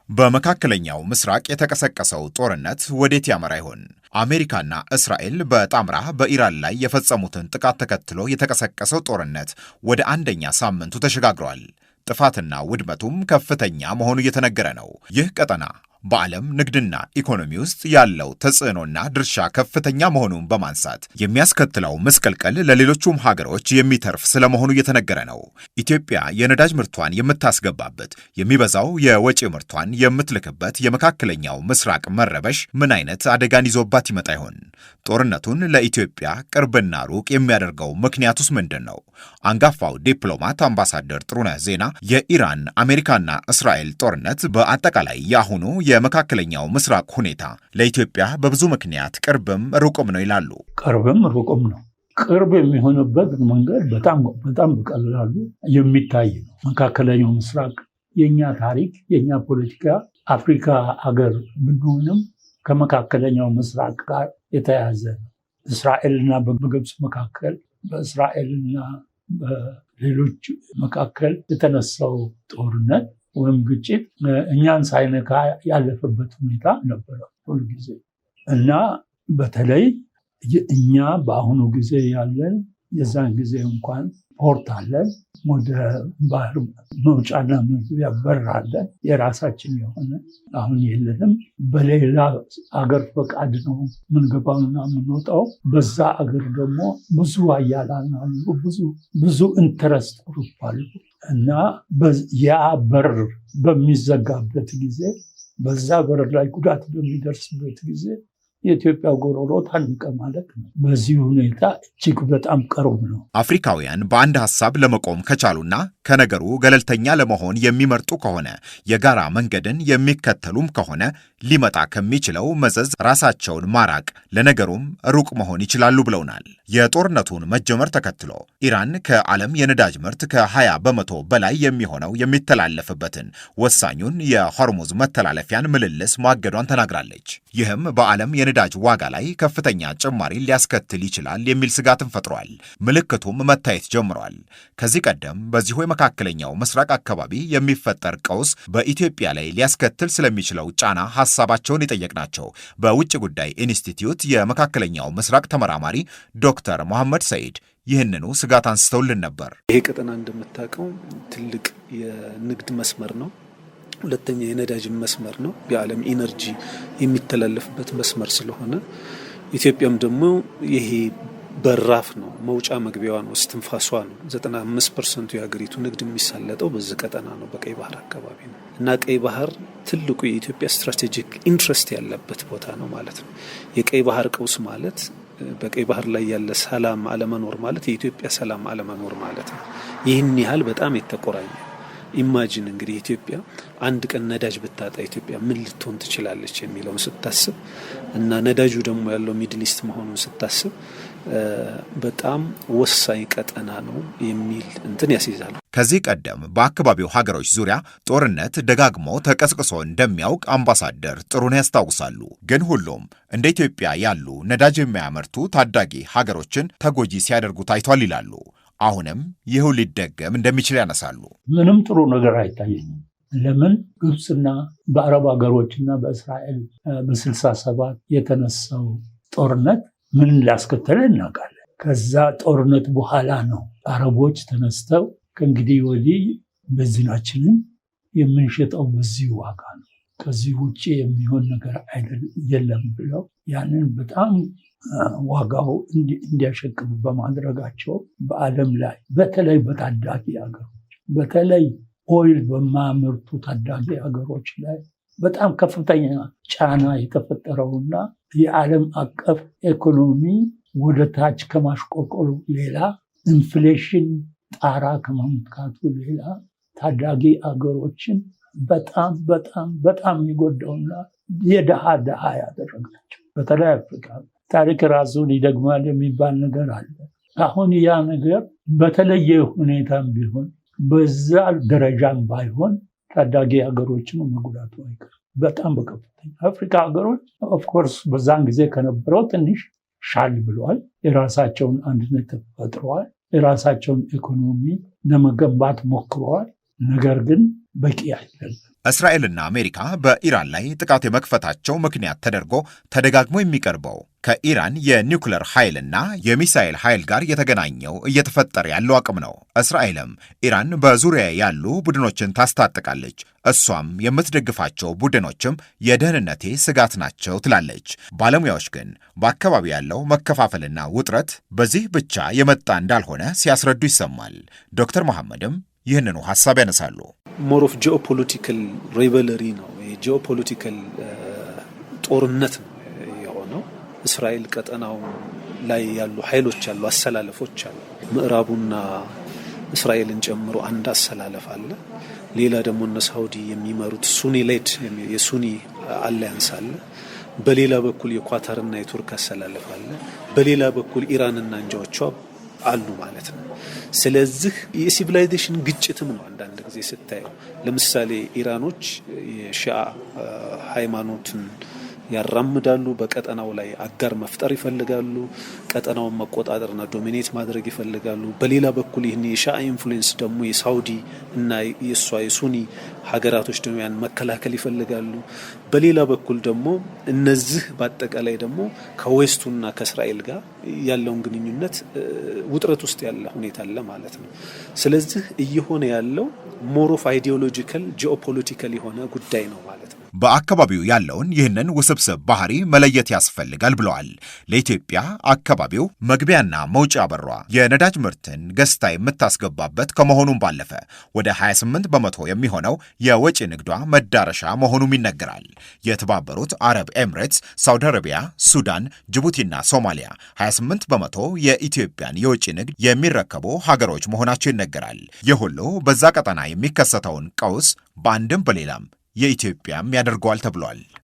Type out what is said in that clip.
በመካከለኛው ምስራቅ የተቀሰቀሰው ጦርነት ወዴት ያመራ ይሆን? አሜሪካና እስራኤል በጣምራ በኢራን ላይ የፈጸሙትን ጥቃት ተከትሎ የተቀሰቀሰው ጦርነት ወደ አንደኛ ሳምንቱ ተሸጋግሯል። ጥፋትና ውድመቱም ከፍተኛ መሆኑ እየተነገረ ነው። ይህ ቀጠና በዓለም ንግድና ኢኮኖሚ ውስጥ ያለው ተጽዕኖና ድርሻ ከፍተኛ መሆኑን በማንሳት የሚያስከትለው መስቀልቀል ለሌሎቹም ሀገሮች የሚተርፍ ስለመሆኑ እየተነገረ ነው። ኢትዮጵያ የነዳጅ ምርቷን የምታስገባበት፣ የሚበዛው የወጪ ምርቷን የምትልክበት የመካከለኛው ምስራቅ መረበሽ ምን አይነት አደጋን ይዞባት ይመጣ ይሆን? ጦርነቱን ለኢትዮጵያ ቅርብና ሩቅ የሚያደርገው ምክንያቱስ ምንድን ነው? አንጋፋው ዲፕሎማት አምባሳደር ጥሩነህ ዜና የኢራን አሜሪካና እስራኤል ጦርነት በአጠቃላይ የአሁኑ የመካከለኛው ምስራቅ ሁኔታ ለኢትዮጵያ በብዙ ምክንያት ቅርብም ሩቅም ነው ይላሉ። ቅርብም ሩቅም ነው። ቅርብ የሚሆንበት መንገድ በጣም በቀላሉ የሚታይ ነው። መካከለኛው ምስራቅ የኛ ታሪክ፣ የኛ ፖለቲካ አፍሪካ አገር ብንሆንም ከመካከለኛው ምስራቅ ጋር የተያያዘ ነው። እስራኤልና በግብፅ መካከል፣ በእስራኤልና በሌሎች መካከል የተነሳው ጦርነት ወይም ግጭት እኛን ሳይነካ ያለፈበት ሁኔታ ነበረ ሁሉ ጊዜ እና በተለይ እኛ በአሁኑ ጊዜ ያለን የዛን ጊዜ እንኳን ፖርት አለን፣ ወደ ባህር መውጫና መግቢያ በር አለን የራሳችን የሆነ። አሁን የለንም። በሌላ አገር ፈቃድ ነው የምንገባውና የምንወጣው። በዛ አገር ደግሞ ብዙ አያላን አሉ፣ ብዙ ኢንተረስት ግሩፕ አሉ እና ያ በር በሚዘጋበት ጊዜ፣ በዛ በር ላይ ጉዳት በሚደርስበት ጊዜ የኢትዮጵያ ጎሮሮ ታንቀ ማለት ነው። በዚህ ሁኔታ እጅግ በጣም ቅርብ ነው። አፍሪካውያን በአንድ ሀሳብ ለመቆም ከቻሉና ከነገሩ ገለልተኛ ለመሆን የሚመርጡ ከሆነ፣ የጋራ መንገድን የሚከተሉም ከሆነ ሊመጣ ከሚችለው መዘዝ ራሳቸውን ማራቅ፣ ለነገሩም ሩቅ መሆን ይችላሉ ብለውናል። የጦርነቱን መጀመር ተከትሎ ኢራን ከዓለም የነዳጅ ምርት ከ20 በመቶ በላይ የሚሆነው የሚተላለፍበትን ወሳኙን የሆርሙዝ መተላለፊያን ምልልስ ማገዷን ተናግራለች። ይህም በዓለም የነዳጅ ዋጋ ላይ ከፍተኛ ጭማሪ ሊያስከትል ይችላል የሚል ስጋትን ፈጥሯል። ምልክቱም መታየት ጀምሯል። ከዚህ ቀደም በዚሁ የመካከለኛው ምስራቅ አካባቢ የሚፈጠር ቀውስ በኢትዮጵያ ላይ ሊያስከትል ስለሚችለው ጫና ሐሳባቸውን የጠየቅናቸው በውጭ ጉዳይ ኢንስቲትዩት የመካከለኛው ምስራቅ ተመራማሪ ዶክተር መሐመድ ሰይድ ይህንኑ ስጋት አንስተውልን ነበር። ይሄ ቀጠና እንደምታውቀው ትልቅ የንግድ መስመር ነው። ሁለተኛ የነዳጅ መስመር ነው። የዓለም ኢነርጂ የሚተላለፍበት መስመር ስለሆነ ኢትዮጵያም ደግሞ ይሄ በራፍ ነው፣ መውጫ መግቢያዋ ነው፣ እስትንፋሷ ነው። 95% የሀገሪቱ ንግድ የሚሳለጠው በዚህ ቀጠና ነው፣ በቀይ ባህር አካባቢ ነው እና ቀይ ባህር ትልቁ የኢትዮጵያ ስትራቴጂክ ኢንትረስት ያለበት ቦታ ነው ማለት ነው። የቀይ ባህር ቀውስ ማለት በቀይ ባህር ላይ ያለ ሰላም አለመኖር ማለት የኢትዮጵያ ሰላም አለመኖር ማለት ነው። ይህን ያህል በጣም የተቆራኘ ኢማጂን እንግዲህ ኢትዮጵያ አንድ ቀን ነዳጅ ብታጣ ኢትዮጵያ ምን ልትሆን ትችላለች የሚለውን ስታስብ እና ነዳጁ ደግሞ ያለው ሚድል ኢስት መሆኑን ስታስብ በጣም ወሳኝ ቀጠና ነው የሚል እንትን ያስይዛል። ከዚህ ቀደም በአካባቢው ሀገሮች ዙሪያ ጦርነት ደጋግሞ ተቀስቅሶ እንደሚያውቅ አምባሳደር ጥሩነህ ያስታውሳሉ። ግን ሁሉም እንደ ኢትዮጵያ ያሉ ነዳጅ የሚያመርቱ ታዳጊ ሀገሮችን ተጎጂ ሲያደርጉ ታይቷል ይላሉ። አሁንም ይህው ሊደገም እንደሚችል ያነሳሉ። ምንም ጥሩ ነገር አይታየኝም። ለምን ግብፅና በአረብ ሀገሮችና በእስራኤል በ67 የተነሳው ጦርነት ምን ሊያስከተለ እናውቃለን። ከዛ ጦርነት በኋላ ነው አረቦች ተነስተው ከእንግዲህ ወዲህ ቤንዚናችንን የምንሸጠው በዚህ ዋጋ ነው፣ ከዚህ ውጭ የሚሆን ነገር የለም ብለው ያንን በጣም ዋጋው እንዲያሸቅብ በማድረጋቸው በዓለም ላይ በተለይ በታዳጊ ሀገሮች፣ በተለይ ኦይል በማያመርቱ ታዳጊ ሀገሮች ላይ በጣም ከፍተኛ ጫና የተፈጠረውና የዓለም አቀፍ ኢኮኖሚ ወደ ታች ከማሽቆልቆሉ ሌላ ኢንፍሌሽን ጣራ ከማምጣቱ ሌላ ታዳጊ ሀገሮችን በጣም በጣም በጣም የጎዳውና የደሃ ያደረጋቸው በተለይ አፍሪካ። ታሪክ ራሱን ይደግማል የሚባል ነገር አለ። አሁን ያ ነገር በተለየ ሁኔታም ቢሆን በዛ ደረጃም ባይሆን ታዳጊ ሀገሮችን መጉዳቱ አይቀርም። በጣም በከፍተኛ አፍሪካ ሀገሮች ኦፍኮርስ በዛን ጊዜ ከነበረው ትንሽ ሻል ብለዋል። የራሳቸውን አንድነት ፈጥረዋል። የራሳቸውን ኢኮኖሚ ለመገንባት ሞክረዋል። ነገር ግን በቂ አይደለም። እስራኤልና አሜሪካ በኢራን ላይ ጥቃት የመክፈታቸው ምክንያት ተደርጎ ተደጋግሞ የሚቀርበው ከኢራን የኒውክለር ኃይልና የሚሳኤል ኃይል ጋር የተገናኘው እየተፈጠረ ያለው አቅም ነው። እስራኤልም ኢራን በዙሪያ ያሉ ቡድኖችን ታስታጥቃለች፣ እሷም የምትደግፋቸው ቡድኖችም የደህንነቴ ስጋት ናቸው ትላለች። ባለሙያዎች ግን በአካባቢ ያለው መከፋፈልና ውጥረት በዚህ ብቻ የመጣ እንዳልሆነ ሲያስረዱ ይሰማል። ዶክተር መሐመድም ይህንኑ ሐሳብ ያነሳሉ። ሞር ኦፍ ጂኦፖለቲካል ሪቨለሪ ነው፣ የጂኦፖለቲካል ጦርነት ነው የሆነው። እስራኤል ቀጠናው ላይ ያሉ ኃይሎች አሉ፣ አሰላለፎች አሉ። ምዕራቡና እስራኤልን ጨምሮ አንድ አሰላለፍ አለ። ሌላ ደግሞ እነ ሳውዲ የሚመሩት ሱኒ ሌድ የሱኒ አላያንስ አለ። በሌላ በኩል የኳታርና የቱርክ አሰላለፍ አለ። በሌላ በኩል ኢራንና እንጃዎቿ አሉ ማለት ነው። ስለዚህ የሲቪላይዜሽን ግጭትም ነው አንዳንድ ጊዜ ስታየው። ለምሳሌ ኢራኖች የሺአ ሃይማኖትን ያራምዳሉ። በቀጠናው ላይ አጋር መፍጠር ይፈልጋሉ። ቀጠናውን መቆጣጠርና ዶሚኔት ማድረግ ይፈልጋሉ። በሌላ በኩል ይህን የሺአ ኢንፍሉዌንስ ደግሞ የሳውዲ እና የሷ የሱኒ ሀገራቶች ደግሞ ያን መከላከል ይፈልጋሉ። በሌላ በኩል ደግሞ እነዚህ በአጠቃላይ ደግሞ ከዌስቱና ከእስራኤል ጋር ያለውን ግንኙነት ውጥረት ውስጥ ያለ ሁኔታ አለ ማለት ነው። ስለዚህ እየሆነ ያለው ሞር ኦፍ አይዲዮሎጂካል ጂኦፖለቲካል የሆነ ጉዳይ ነው ማለት ነው። በአካባቢው ያለውን ይህንን ውስብስብ ባህሪ መለየት ያስፈልጋል ብለዋል። ለኢትዮጵያ አካባቢው መግቢያና መውጫ በሯ የነዳጅ ምርትን ገዝታ የምታስገባበት ከመሆኑም ባለፈ ወደ 28 በመቶ የሚሆነው የወጪ ንግዷ መዳረሻ መሆኑም ይነገራል። የተባበሩት አረብ ኤምሬትስ፣ ሳውዲ አረቢያ፣ ሱዳን፣ ጅቡቲና ሶማሊያ 28 በመቶ የኢትዮጵያን የውጭ ንግድ የሚረከቡ ሀገሮች መሆናቸው ይነገራል። ይህ ሁሉ በዛ ቀጠና የሚከሰተውን ቀውስ በአንድም በሌላም የኢትዮጵያም ያደርገዋል ተብሏል።